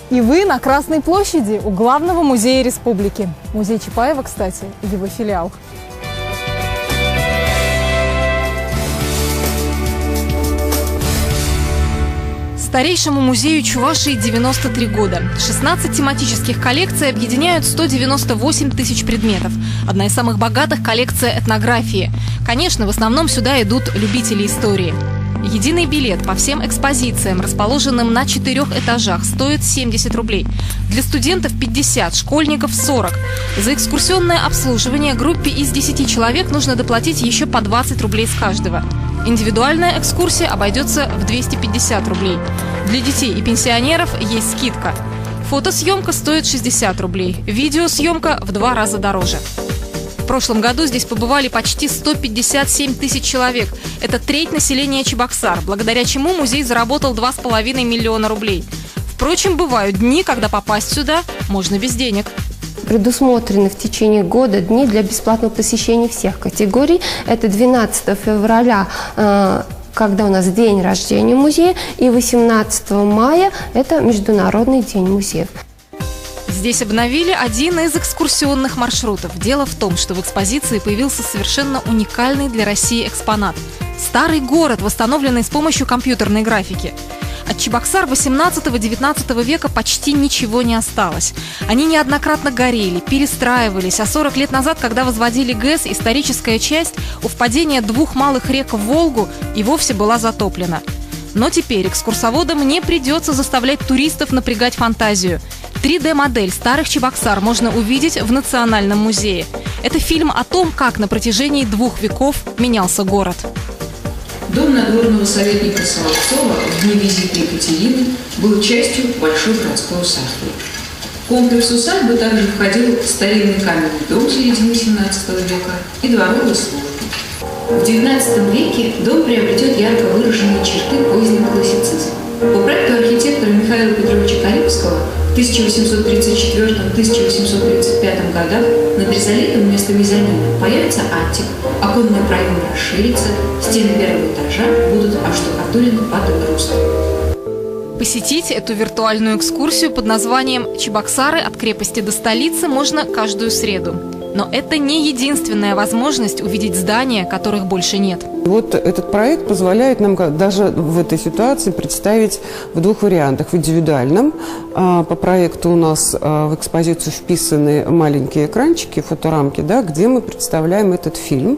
И вы на Красной площади у главного музея республики. Музей Чапаева, кстати, его филиал. Старейшему музею Чувашии 93 года. 16 тематических коллекций объединяют 198 тысяч предметов. Одна из самых богатых – коллекция этнографии. Конечно, в основном сюда идут любители истории. Единый билет по всем экспозициям, расположенным на 4 этажах, стоит 70 рублей. Для студентов 50, школьников 40. За экскурсионное обслуживание группе из 10 человек нужно доплатить еще по 20 рублей с каждого. Индивидуальная экскурсия обойдется в 250 рублей. Для детей и пенсионеров есть скидка. Фотосъемка стоит 60 рублей, видеосъемка в 2 раза дороже. В прошлом году здесь побывали почти 157 тысяч человек. Это треть населения Чебоксар, благодаря чему музей заработал 2,5 миллиона рублей. Впрочем, бывают дни, когда попасть сюда можно без денег. Предусмотрены в течение года дни для бесплатного посещения всех категорий. Это 12 февраля, когда у нас день рождения музея, и 18 мая – это Международный день музеев. Здесь обновили один из экскурсионных маршрутов. Дело в том, что в экспозиции появился совершенно уникальный для России экспонат – старый город, восстановленный с помощью компьютерной графики. От Чебоксар 18-19 века почти ничего не осталось. Они неоднократно горели, перестраивались, а 40 лет назад, когда возводили ГЭС, историческая часть у впадения 2 малых рек в Волгу и вовсе была затоплена. Но теперь экскурсоводам не придется заставлять туристов напрягать фантазию. 3D-модель старых Чебоксар можно увидеть в Национальном музее. Это фильм о том, как на протяжении 2 веков менялся город. Дом надворного советника Соловцова в дни визита Екатерины был частью большой городской усадьбы. В комплекс усадьбы также входил старинный каменный дом середины XVII века и дворовая служба. В XIX веке дом приобретет ярко выраженные черты позднего классицизма. По проекту архитектора Михаила Петровича Карибского в 1834-1835 годах над ризолитом вместо мезонина появится аттик, оконный проем расширится, стены первого этажа будут оштукатурены под рост. Посетить эту виртуальную экскурсию под названием «Чебоксары от крепости до столицы» можно каждую среду. Но это не единственная возможность увидеть здания, которых больше нет. Вот этот проект позволяет нам даже в этой ситуации представить в 2 вариантах. В индивидуальном. По проекту у нас в экспозицию вписаны маленькие экранчики, фоторамки, да, где мы представляем этот фильм.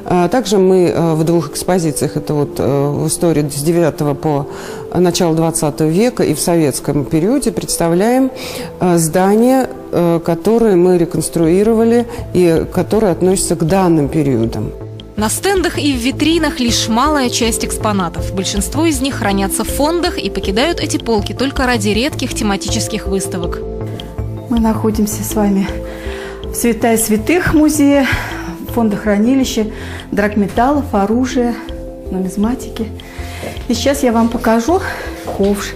Также мы в 2 экспозициях, это вот в истории с 9 по начало 20 века и в советском периоде, представляем здания, которые мы реконструировали и которые относятся к данным периодам. На стендах и в витринах лишь малая часть экспонатов. Большинство из них хранятся в фондах и покидают эти полки только ради редких тематических выставок. Мы находимся с вами в святая святых музея, фондохранилище драгметаллов, оружия, нумизматики. И сейчас я вам покажу ковш.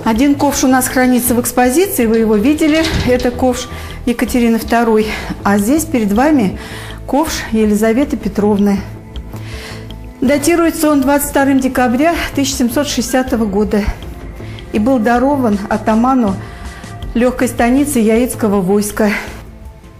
Один ковш у нас хранится в экспозиции, вы его видели, это ковш Екатерины II. А здесь перед вами ковш Елизаветы Петровны. Датируется он 22 декабря 1760 года и был дарован атаману легкой станицы Яицкого войска.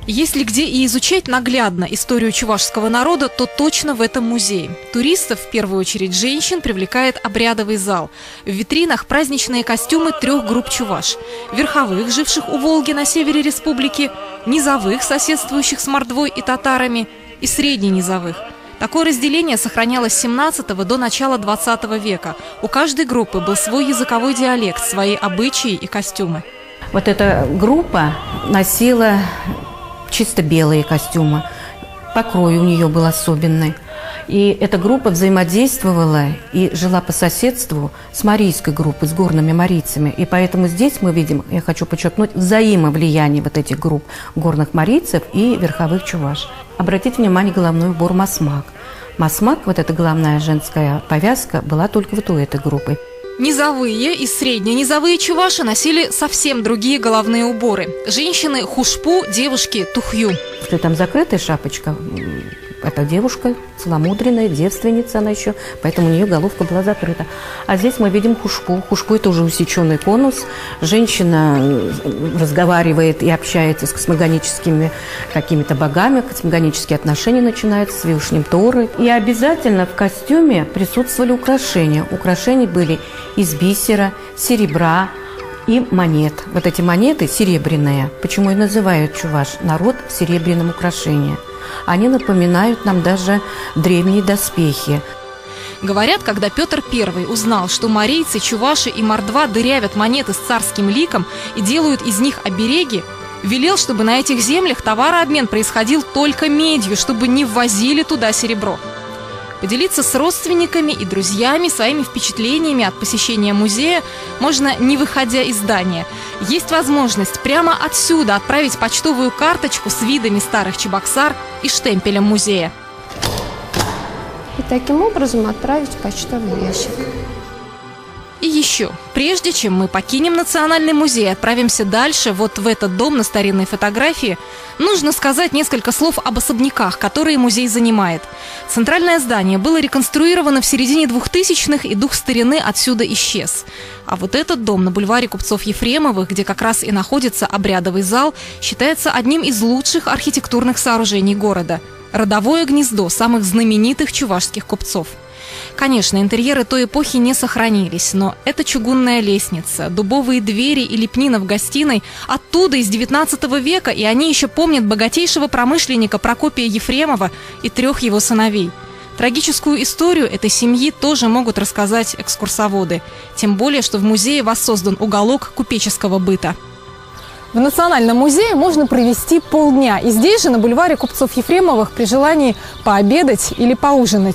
Если где и изучать наглядно историю чувашского народа, то точно в этом музее. Туристов, в первую очередь женщин, привлекает обрядовый зал. В витринах праздничные костюмы 3 групп чуваш. Верховых, живших у Волги на севере республики, низовых, соседствующих с мордвой и татарами, и средненизовых. Такое разделение сохранялось с 17 до начала 20 века. У каждой группы был свой языковой диалект, свои обычаи и костюмы. Вот эта группа носила чисто белые костюмы. Покрой у нее был особенный. И эта группа взаимодействовала и жила по соседству с марийской группой, с горными марийцами. И поэтому здесь мы видим, я хочу подчеркнуть, взаимовлияние вот этих групп горных марийцев и верховых чуваш. Обратите внимание, головной убор масмак. Масмак, вот эта головная женская повязка, была только вот у этой группы. Низовые и средненизовые чуваши носили совсем другие головные уборы. Женщины – хушпу, девушки – тухью. Если там закрытая шапочка, эта девушка целомудренная, девственница она еще, поэтому у нее головка была закрыта. А здесь мы видим хушку. Хушку – это уже усеченный конус. Женщина разговаривает и общается с космогоническими какими-то богами, космогонические отношения начинаются с Всевышним Торы. И обязательно в костюме присутствовали украшения. Украшения были из бисера, серебра и монет. Вот эти монеты серебряные. Почему и называют чуваш народ серебряным украшением? Они напоминают нам даже древние доспехи. Говорят, когда Петр I узнал, что марийцы, чуваши и мордва дырявят монеты с царским ликом и делают из них обереги, велел, чтобы на этих землях товарообмен происходил только медью, чтобы не ввозили туда серебро. Поделиться с родственниками и друзьями своими впечатлениями от посещения музея можно, не выходя из здания. Есть возможность прямо отсюда отправить почтовую карточку с видами старых Чебоксар и штемпелем музея. И таким образом отправить в почтовый ящик. И еще, прежде чем мы покинем Национальный музей и отправимся дальше, вот в этот дом на старинной фотографии, нужно сказать несколько слов об особняках, которые музей занимает. Центральное здание было реконструировано в середине 2000-х, и дух старины отсюда исчез. А вот этот дом на бульваре Купцов Ефремовых, где как раз и находится обрядовый зал, считается одним из лучших архитектурных сооружений города. Родовое гнездо самых знаменитых чувашских купцов. Конечно, интерьеры той эпохи не сохранились, но это чугунная лестница, дубовые двери и лепнина в гостиной оттуда, из 19 века, и они еще помнят богатейшего промышленника Прокопия Ефремова и 3 его сыновей. Трагическую историю этой семьи тоже могут рассказать экскурсоводы, тем более, что в музее воссоздан уголок купеческого быта. В Национальном музее можно провести полдня. И здесь же, на бульваре Купцов Ефремовых, при желании пообедать или поужинать.